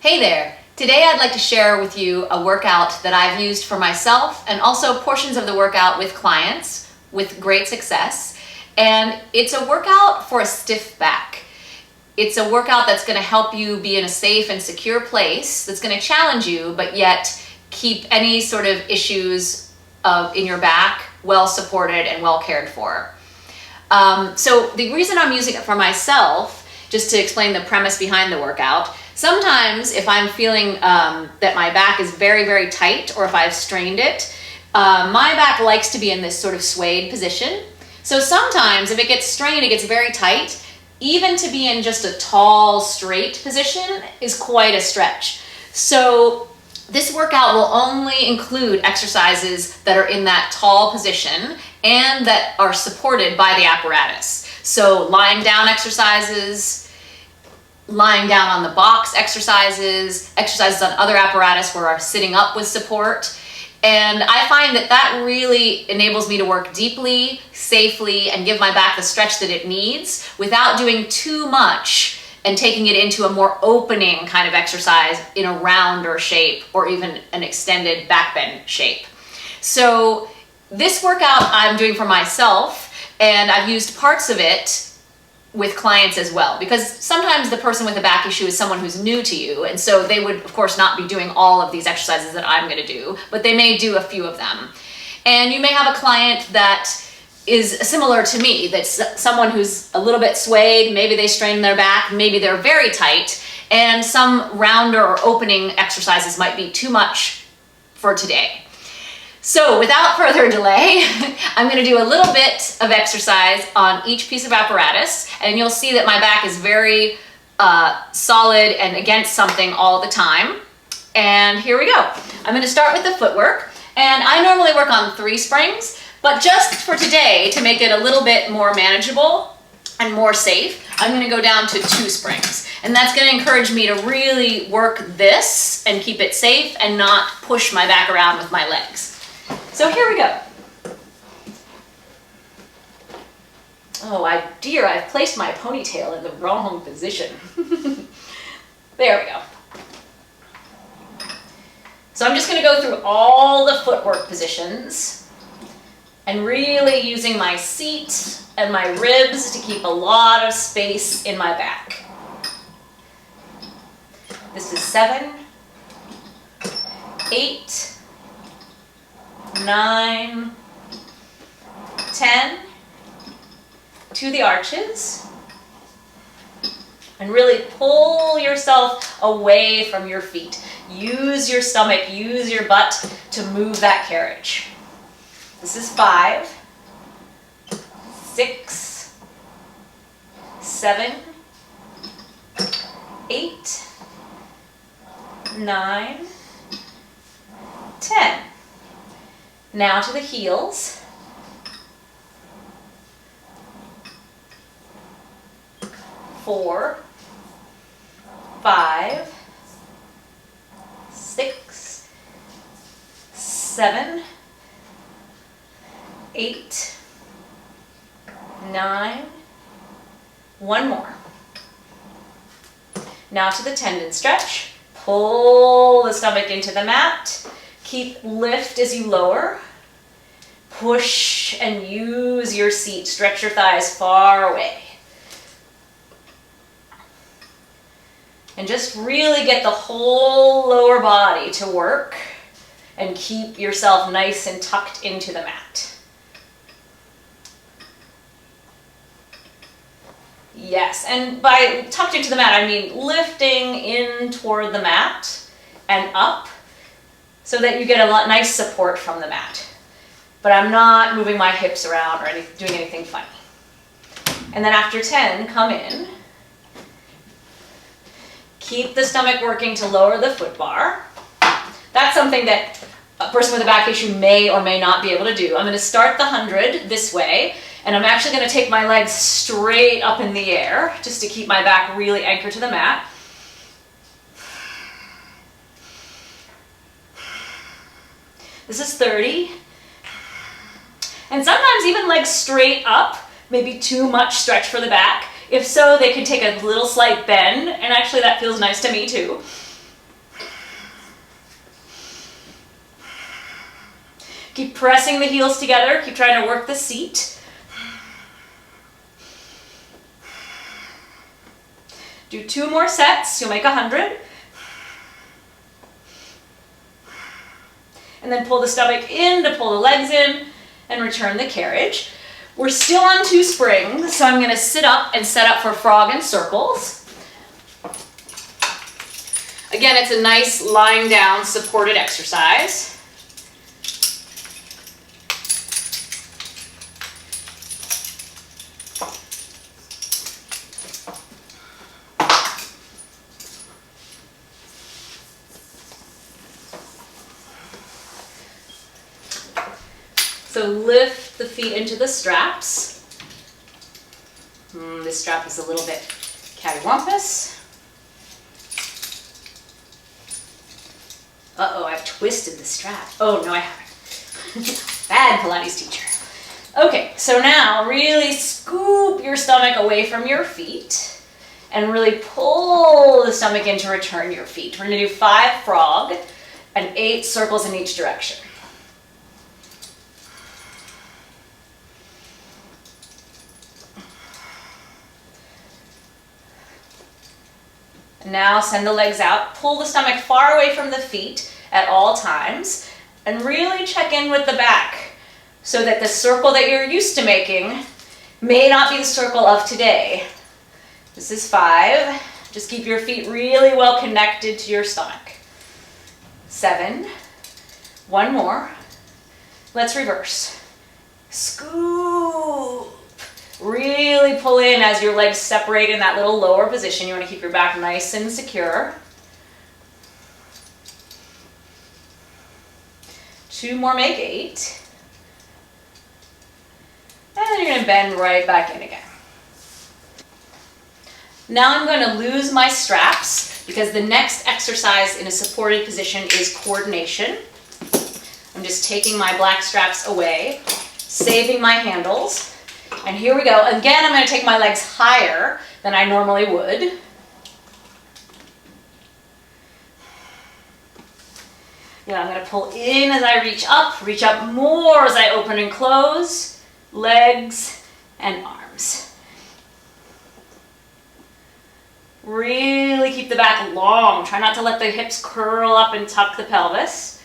Hey there! Today I'd like to share with you a workout that I've used for myself and also portions of the workout with clients with great success. And it's a workout for a stiff back. It's a workout that's going to help you be in a safe and secure place, that's going to challenge you, but yet keep any sort of issues in your back well supported and well cared for. So the reason I'm using it for myself, just to explain the premise behind the workout, sometimes if I'm feeling that my back is very, very tight, or if I've strained it, my back likes to be in this sort of swayed position. So sometimes if it gets strained, it gets very tight, even to be in just a tall, straight position is quite a stretch. So this workout will only include exercises that are in that tall position and that are supported by the apparatus. So lying down exercises, lying down on the box exercises, exercises on other apparatus where I'm sitting up with support. And I find that that really enables me to work deeply, safely, and give my back the stretch that it needs without doing too much and taking it into a more opening kind of exercise in a rounder shape or even an extended back bend shape. So this workout I'm doing for myself, and I've used parts of it with clients as well, because sometimes the person with a back issue is someone who's new to you, and so they would of course not be doing all of these exercises that I'm going to do, but they may do a few of them. And you may have a client that is similar to me, that's someone who's a little bit swayed, maybe they strain their back, maybe they're very tight, and some rounder or opening exercises might be too much for today. So without further delay, I'm going to do a little bit of exercise on each piece of apparatus, and you'll see that my back is very solid and against something all the time. And here we go. I'm going to start with the footwork, and I normally work on 3 springs, but just for today, to make it a little bit more manageable and more safe, I'm going to go down to 2 springs. And that's going to encourage me to really work this and keep it safe and not push my back around with my legs. So here we go. Oh dear, I've placed my ponytail in the wrong position. There we go. So I'm just going to go through all the footwork positions and really using my seat and my ribs to keep a lot of space in my back. This is 7, 8, 9, 10, to the arches, and really pull yourself away from your feet. Use your stomach, use your butt to move that carriage. This is 5, 6, 7, 8, 9, 10. Now to the heels. 4, 5, 6, 7, 8, 9, one more. Now to the tendon stretch. Pull the stomach into the mat. Keep lift as you lower. Push and use your seat. Stretch your thighs far away. And just really get the whole lower body to work and keep yourself nice and tucked into the mat. Yes, and by tucked into the mat, I mean lifting in toward the mat and up so that you get a lot nice support from the mat. But I'm not moving my hips around or doing anything funny. And then after 10, come in. Keep the stomach working to lower the foot bar. That's something that a person with a back issue may or may not be able to do. I'm going to start the 100 this way, and I'm actually going to take my legs straight up in the air just to keep my back really anchored to the mat. This is 30. And sometimes even legs straight up, maybe too much stretch for the back. If so, they can take a little slight bend, and actually that feels nice to me too. Keep pressing the heels together. Keep trying to work the seat. Do 2 more sets. You'll make 100. And then pull the stomach in to pull the legs in and return the carriage. We're still on 2 springs, so I'm going to sit up and set up for frog and circles. Again, it's a nice lying down supported exercise. So lift the feet into the straps. This strap is a little bit cattywampus. Uh-oh, I've twisted the strap. Oh, no, I haven't. Bad Pilates teacher. Okay, so now really scoop your stomach away from your feet and really pull the stomach in to return your feet. We're going to do 5 frog and 8 circles in each direction. Now send the legs out, pull the stomach far away from the feet at all times, and really check in with the back so that the circle that you're used to making may not be the circle of today. This is 5. Just keep your feet really well connected to your stomach. 7. 1 more. Let's reverse. Scoop. Really pull in as your legs separate in that little lower position. You want to keep your back nice and secure. 2 more make 8. And then you're going to bend right back in again. Now I'm going to lose my straps because the next exercise in a supported position is coordination. I'm just taking my black straps away, saving my handles. And here we go. Again, I'm going to take my legs higher than I normally would. Yeah, I'm going to pull in as I reach up more as I open and close, legs and arms. Really keep the back long. Try not to let the hips curl up and tuck the pelvis.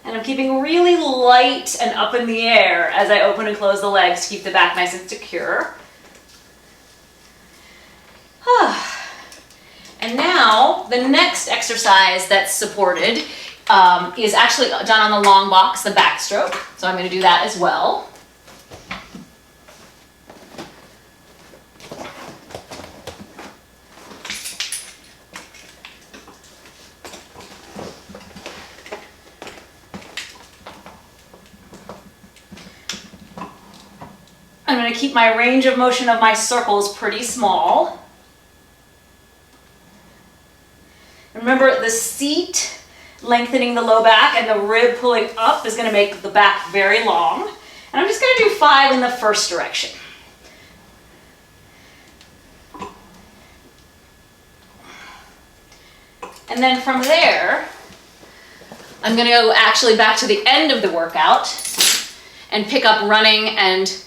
And I'm keeping really light and up in the air as I open and close the legs to keep the back nice and secure. And now the next exercise that's supported is actually done on the long box, the backstroke. So I'm going to do that as well. I'm going to keep my range of motion of my circles pretty small. Remember, the seat lengthening the low back and the rib pulling up is going to make the back very long. And I'm just going to do 5 in the first direction. And then from there, I'm going to go actually back to the end of the workout and pick up running and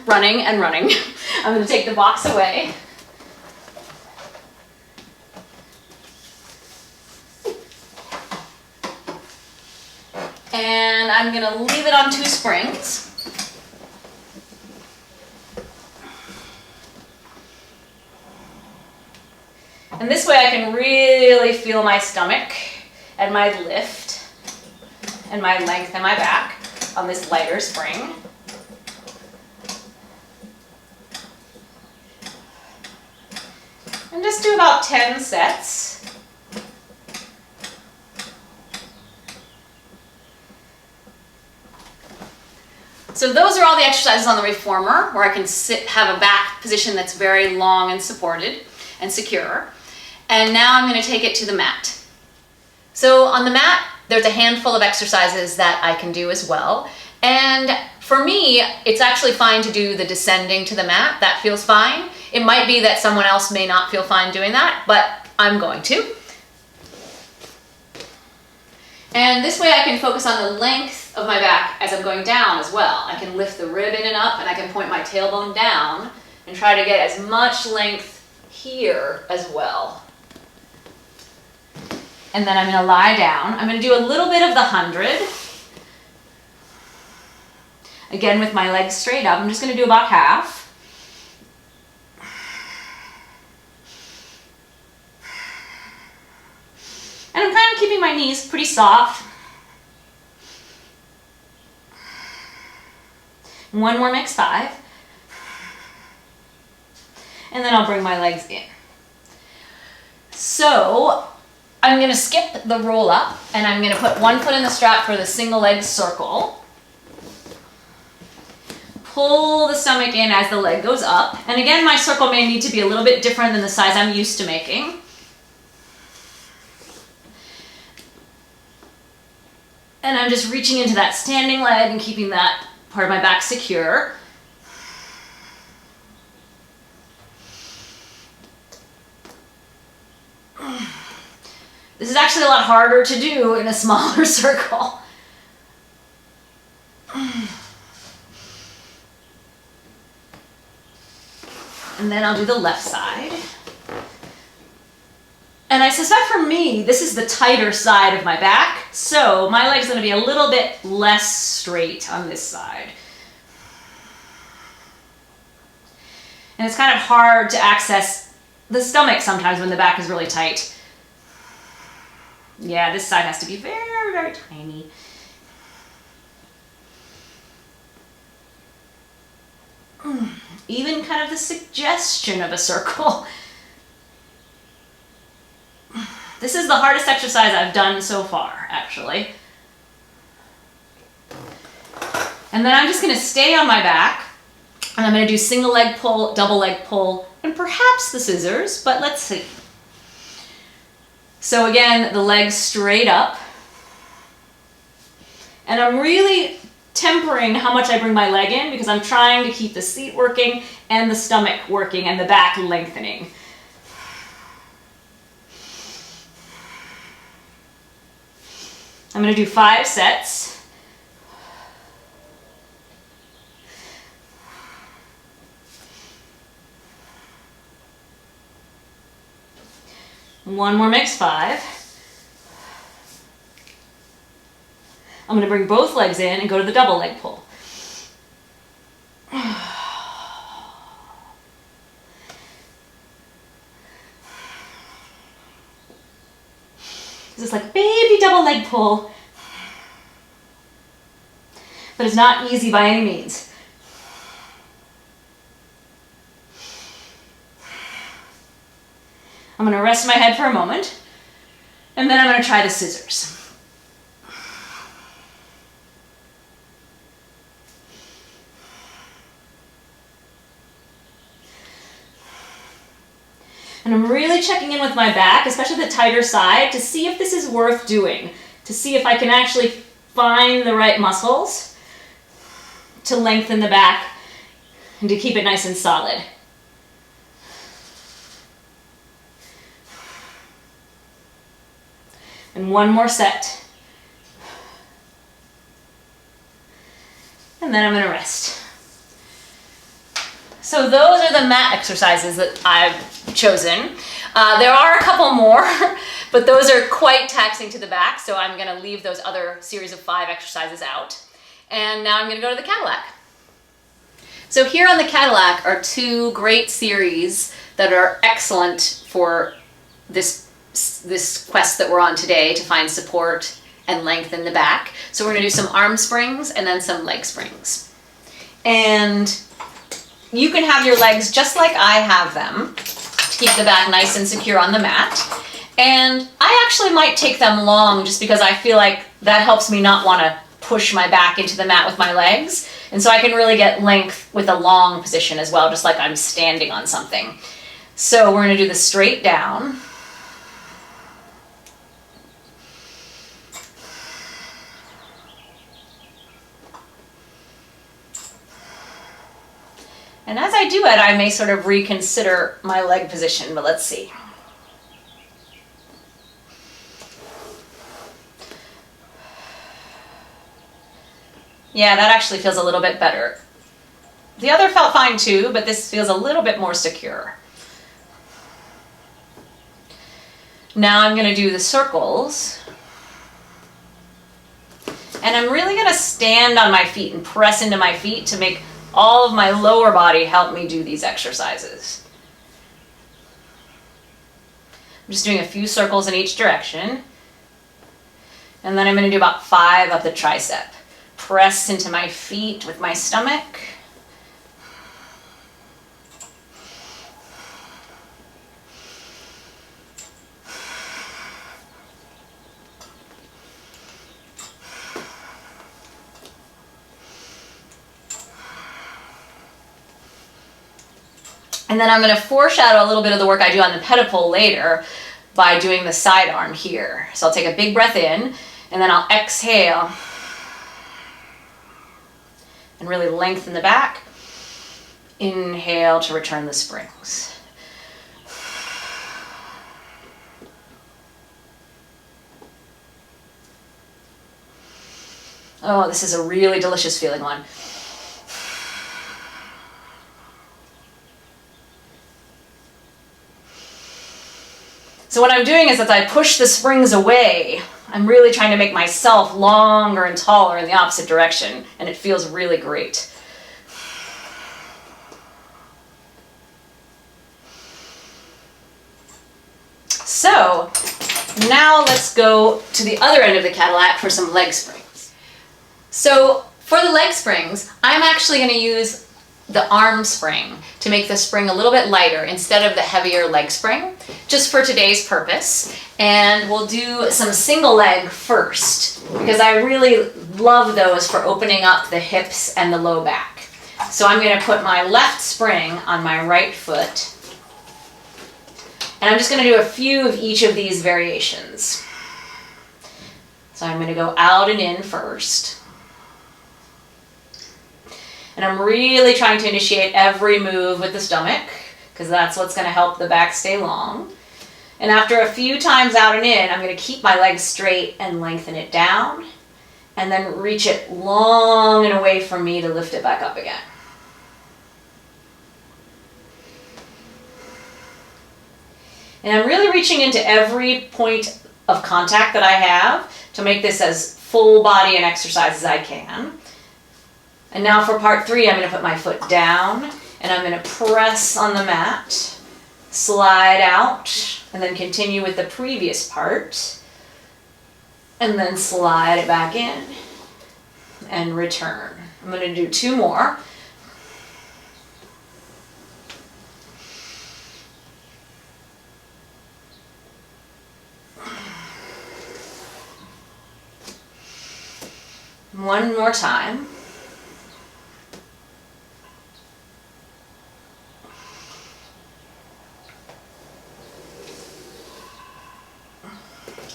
running. I'm going to take the box away. And I'm going to leave it on 2 springs. And this way I can really feel my stomach and my lift and my length and my back on this lighter spring. And just do about 10 sets. So those are all the exercises on the reformer where I can have a back position that's very long and supported and secure. And now I'm going to take it to the mat. So on the mat, there's a handful of exercises that I can do as well. And for me, it's actually fine to do the descending to the mat. That feels fine. It might be that someone else may not feel fine doing that, but I'm going to. And this way I can focus on the length of my back as I'm going down as well. I can lift the rib in and up, and I can point my tailbone down and try to get as much length here as well. And then I'm going to lie down. I'm going to do a little bit of the 100. Again, with my legs straight up, I'm just going to do about half. And I'm kind of keeping my knees pretty soft. One more mix 5. And then I'll bring my legs in. So I'm going to skip the roll up, and I'm going to put one foot in the strap for the single leg circle. Pull the stomach in as the leg goes up. And again, my circle may need to be a little bit different than the size I'm used to making. And I'm just reaching into that standing leg and keeping that part of my back secure. This is actually a lot harder to do in a smaller circle. And then I'll do the left side. And I suspect for me, this is the tighter side of my back, so my leg's going to be a little bit less straight on this side. And it's kind of hard to access the stomach sometimes when the back is really tight. Yeah, this side has to be very, very tiny. Even kind of the suggestion of a circle. This is the hardest exercise I've done so far, actually. And then I'm just going to stay on my back, and I'm going to do single leg pull, double leg pull, and perhaps the scissors, but let's see. So again, the legs straight up. And I'm really tempering how much I bring my leg in because I'm trying to keep the seat working and the stomach working and the back lengthening. I'm going to do 5 sets. One more mix 5. I'm going to bring both legs in and go to the double leg pull. This is like baby double leg pull, but it's not easy by any means. I'm going to rest my head for a moment, and then I'm going to try the scissors. And I'm really checking in with my back, especially the tighter side, to see if this is worth doing, to see if I can actually find the right muscles to lengthen the back and to keep it nice and solid. And one more set. And then I'm going to rest. So those are the mat exercises that I've chosen. There are a couple more, but those are quite taxing to the back, so I'm going to leave those other series of 5 exercises out. And now I'm going to go to the Cadillac. So here on the Cadillac are 2 great series that are excellent for this quest that we're on today to find support and length in the back. So we're going to do some arm springs and then some leg springs. And you can have your legs just like I have them to keep the back nice and secure on the mat. And I actually might take them long just because I feel like that helps me not want to push my back into the mat with my legs. And so I can really get length with a long position as well, just like I'm standing on something. So we're going to do the straight down. And as I do it, I may sort of reconsider my leg position, but let's see. Yeah, that actually feels a little bit better. The other felt fine too, but this feels a little bit more secure. Now I'm going to do the circles. And I'm really going to stand on my feet and press into my feet to make all of my lower body help me do these exercises. I'm just doing a few circles in each direction. And then I'm going to do about 5 up the tricep. Press into my feet with my stomach. And then I'm going to foreshadow a little bit of the work I do on the pedipole later by doing the side arm here. So I'll take a big breath in, and then I'll exhale and really lengthen the back. Inhale to return the springs. Oh, this is a really delicious feeling one. So what I'm doing is as I push the springs away, I'm really trying to make myself longer and taller in the opposite direction, and it feels really great. So now let's go to the other end of the Cadillac for some leg springs. So for the leg springs, I'm actually going to use the arm spring to make the spring a little bit lighter instead of the heavier leg spring, just for today's purpose. And we'll do some single leg first, because I really love those for opening up the hips and the low back. So I'm going to put my left spring on my right foot, and I'm just going to do a few of each of these variations. So I'm going to go out and in first. And I'm really trying to initiate every move with the stomach, because that's what's going to help the back stay long. And after a few times out and in, I'm going to keep my legs straight and lengthen it down, and then reach it long and away from me to lift it back up again. And I'm really reaching into every point of contact that I have to make this as full body an exercise as I can. And now for part 3, I'm going to put my foot down, and I'm going to press on the mat, slide out, and then continue with the previous part, and then slide it back in, and return. I'm going to do 2 more. One more time.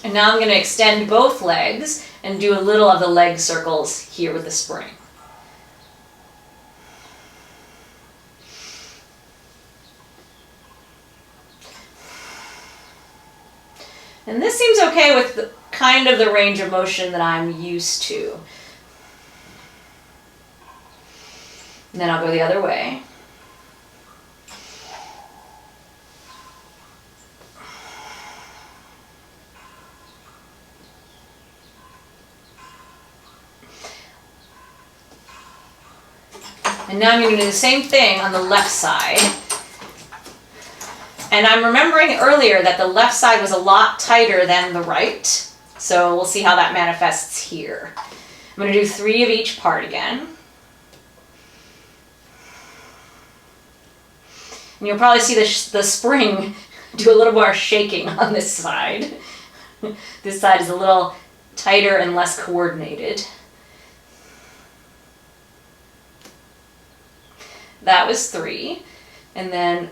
And now I'm going to extend both legs and do a little of the leg circles here with the spring. And this seems okay with the kind of the range of motion that I'm used to. And then I'll go the other way. And now I'm going to do the same thing on the left side. And I'm remembering earlier that the left side was a lot tighter than the right. So we'll see how that manifests here. I'm going to do 3 of each part again. And you'll probably see the spring do a little more shaking on this side. This side is a little tighter and less coordinated. That was 3. And then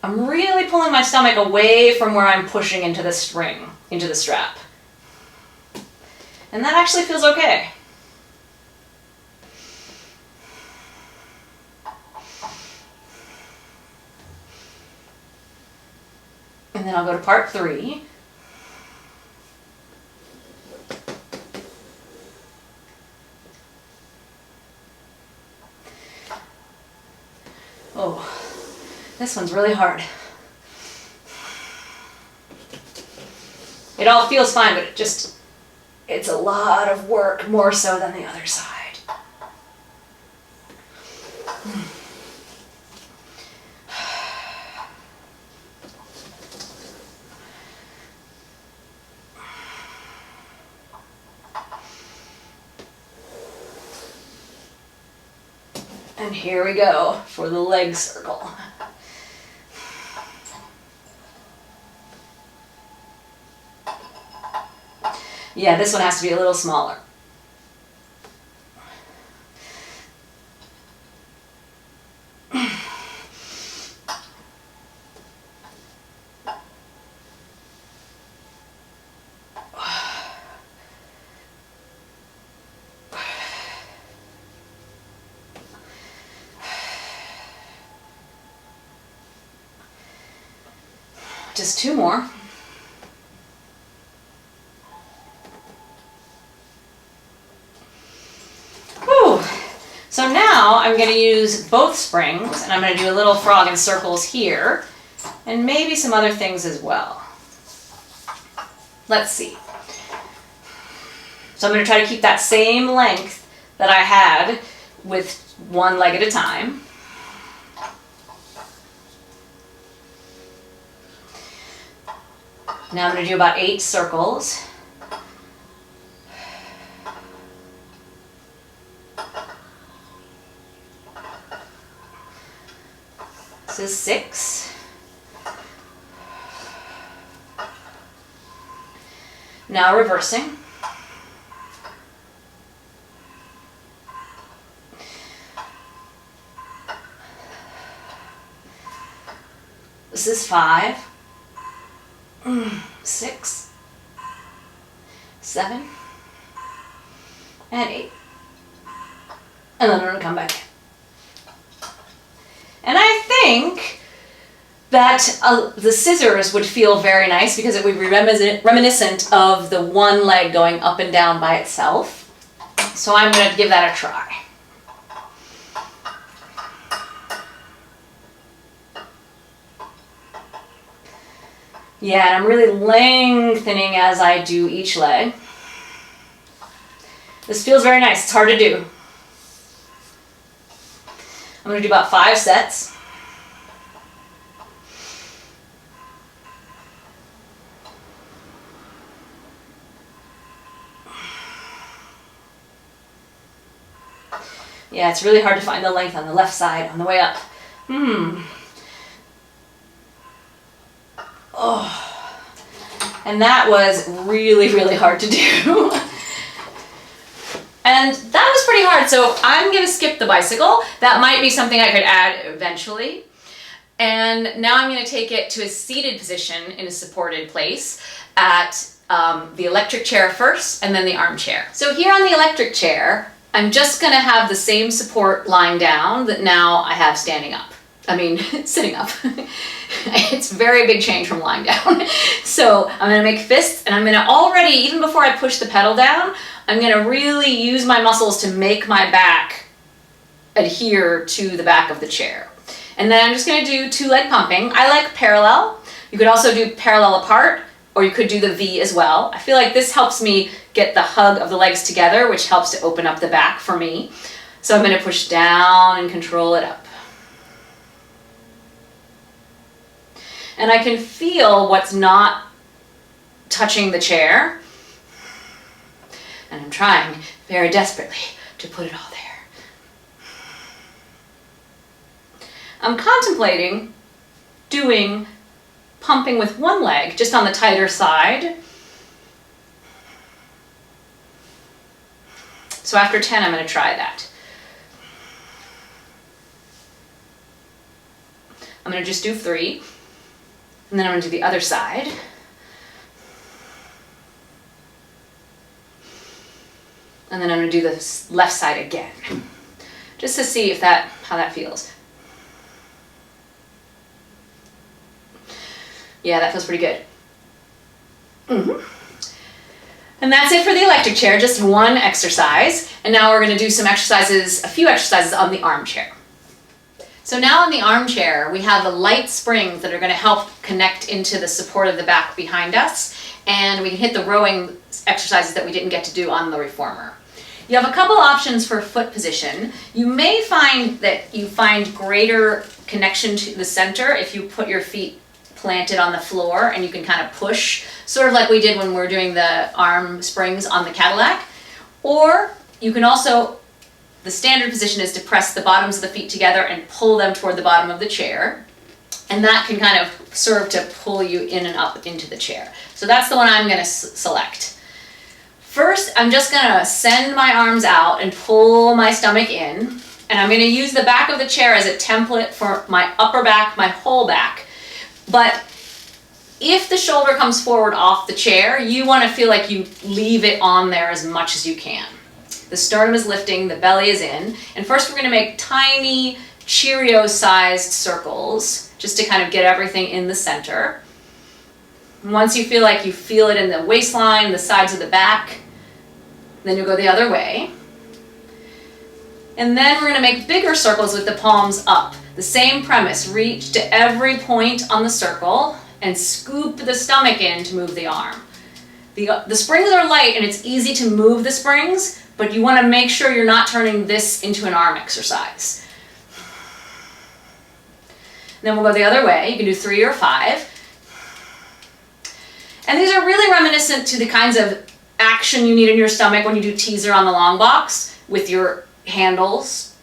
I'm really pulling my stomach away from where I'm pushing into the string, into the strap. And that actually feels okay. And then I'll go to part 3. Oh, this one's really hard. It all feels fine, but it's a lot of work, more so than the other side. And here we go for the leg circle. Yeah, this one has to be a little smaller. Just 2 more. Whew. So now I'm going to use both springs, and I'm going to do a little frog in circles here, and maybe some other things as well. Let's see. So I'm going to try to keep that same length that I had with one leg at a time. Now I'm going to do about 8 circles. This is 6. Now reversing. This is 5. 6, 7, and 8. And then I'm going to come back in. And I think that the scissors would feel very nice because it would be reminiscent of the one leg going up and down by itself. So I'm going to give that a try. Yeah, and I'm really lengthening as I do each leg. This feels very nice. It's hard to do. I'm going to do about 5 sets. Yeah, it's really hard to find the length on the left side on the way up. Oh, and that was really, really hard to do. And that was pretty hard, so I'm gonna skip the bicycle. That might be something I could add eventually. And now I'm gonna take it to a seated position in a supported place at the electric chair first and then the armchair. So here on the electric chair, I'm just gonna have the same support lying down that now I have standing up. I mean, sitting up. It's a very big change from lying down. So I'm gonna make fists, and I'm gonna already, even before I push the pedal down, I'm gonna really use my muscles to make my back adhere to the back of the chair. And then I'm just gonna do 2 leg pumping. I like parallel. You could also do parallel apart, or you could do the V as well. I feel like this helps me get the hug of the legs together, which helps to open up the back for me. So I'm gonna push down and control it up. And I can feel what's not touching the chair. And I'm trying very desperately to put it all there. I'm contemplating doing pumping with one leg, just on the tighter side. So after 10, I'm going to try that. I'm going to just do 3. And then I'm going to do the other side. And then I'm going to do the left side again. Just to see if how that feels. Yeah, that feels pretty good. And that's it for the electric chair, just one exercise. And now we're going to do some exercises, a few exercises on the armchair. So now in the armchair, we have the light springs that are going to help connect into the support of the back behind us, and we can hit the rowing exercises that we didn't get to do on the reformer. You have a couple options for foot position. You may find that you find greater connection to the center if you put your feet planted on the floor and you can kind of push, sort of like we did when we were doing the arm springs on the Cadillac. Or you can also, the standard position is to press the bottoms of the feet together and pull them toward the bottom of the chair. And that can kind of serve to pull you in and up into the chair. So that's the one I'm going to select. First, I'm just going to send my arms out and pull my stomach in. And I'm going to use the back of the chair as a template for my upper back, my whole back. But if the shoulder comes forward off the chair, you want to feel like you leave it on there as much as you can. The sternum is lifting, the belly is in. And first we're going to make tiny Cheerio-sized circles just to kind of get everything in the center. Once you feel like you feel it in the waistline, the sides of the back, then you'll go the other way. And then we're going to make bigger circles with the palms up. The same premise, reach to every point on the circle and scoop the stomach in to move the arm. The springs are light and it's easy to move the springs, but you want to make sure you're not turning this into an arm exercise. Then we'll go the other way. You can do 3 or 5. And these are really reminiscent to the kinds of action you need in your stomach when you do teaser on the long box with your handles.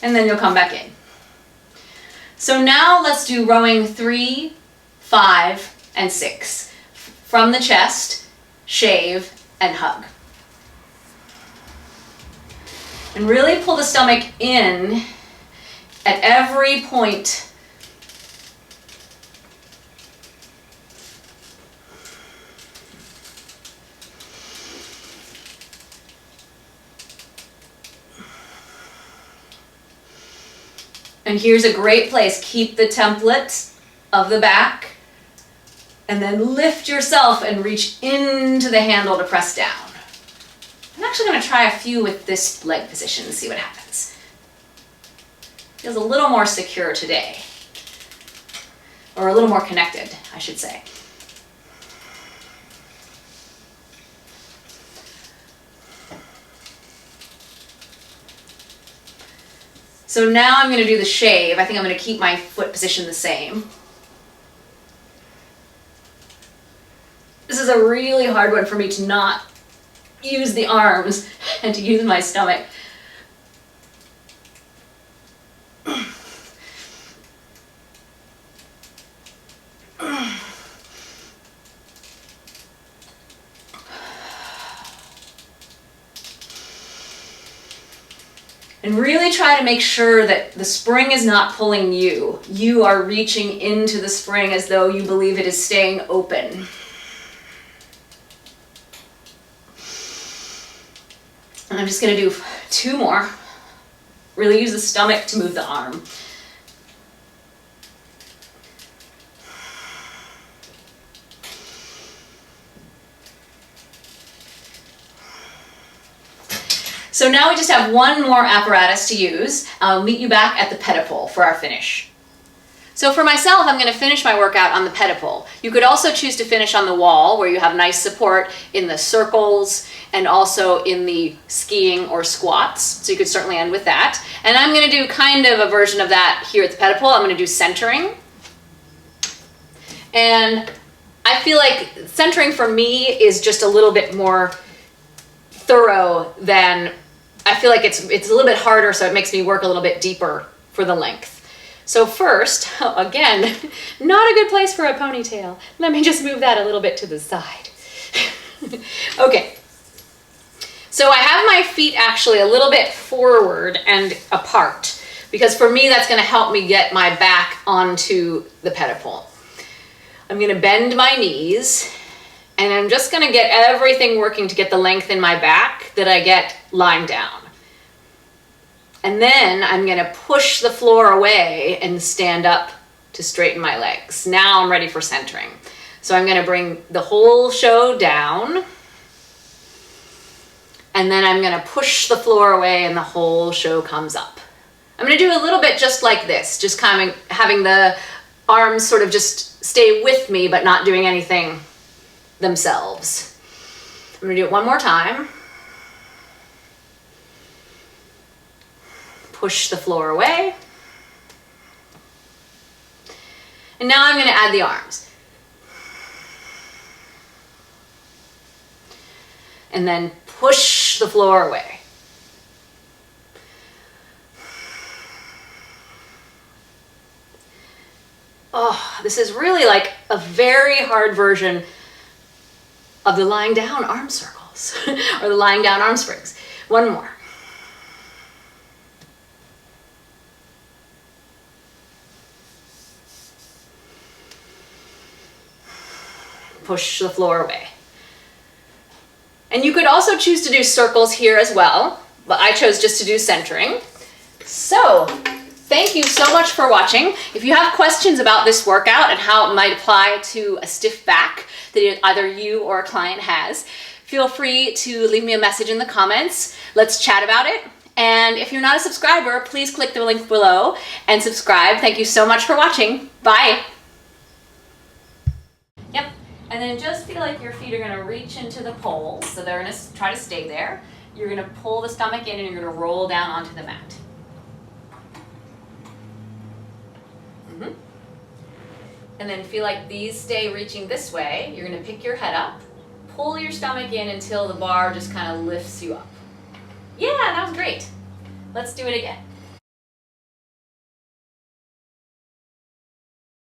And then you'll come back in. So now let's do rowing 3, 5, and 6. From the chest, shave, and hug. And really pull the stomach in at every point. And here's a great place. Keep the template of the back and then lift yourself and reach into the handle to press down. I'm actually going to try a few with this leg position and see what happens. Feels a little more secure today. Or a little more connected, I should say. So now I'm going to do the shave. I think I'm going to keep my foot position the same. This is a really hard one for me to not use the arms and to use my stomach. And really try to make sure that the spring is not pulling you. You are reaching into the spring as though you believe it is staying open. And I'm just going to do 2 more. Really use the stomach to move the arm. So now we just have one more apparatus to use. I'll meet you back at the pedipole for our finish. So for myself, I'm going to finish my workout on the pedipole. You could also choose to finish on the wall where you have nice support in the circles and also in the skiing or squats. So you could certainly end with that. And I'm going to do kind of a version of that here at the pedipole. I'm going to do centering. And I feel like centering for me is just a little bit more thorough than, I feel like it's a little bit harder, so it makes me work a little bit deeper for the length. So first, again, not a good place for a ponytail. Let me just move that a little bit to the side. Okay. So I have my feet actually a little bit forward and apart, because for me that's going to help me get my back onto the pedipole. I'm going to bend my knees, and I'm just going to get everything working to get the length in my back that I get lying down. And then I'm going to push the floor away and stand up to straighten my legs. Now I'm ready for centering. So I'm going to bring the whole show down. And then I'm gonna push the floor away and the whole show comes up. I'm gonna do a little bit just like this, just kind of having the arms sort of just stay with me, but not doing anything themselves. I'm gonna do it one more time. Push the floor away. And now I'm gonna add the arms. And then push the floor away. Oh, this is really like a very hard version of the lying down arm circles or the lying down arm springs. One more. Push the floor away. And you could also choose to do circles here as well, but I chose just to do centering. So, thank you so much for watching. If you have questions about this workout and how it might apply to a stiff back that either you or a client has, feel free to leave me a message in the comments. Let's chat about it. And if you're not a subscriber, please click the link below and subscribe. Thank you so much for watching. Bye. Yep. And then just feel like your feet are gonna reach into the poles, so they're gonna try to stay there. You're gonna pull the stomach in and you're gonna roll down onto the mat. And then feel like these stay reaching this way. You're gonna pick your head up, pull your stomach in until the bar just kind of lifts you up. Yeah, that was great. Let's do it again.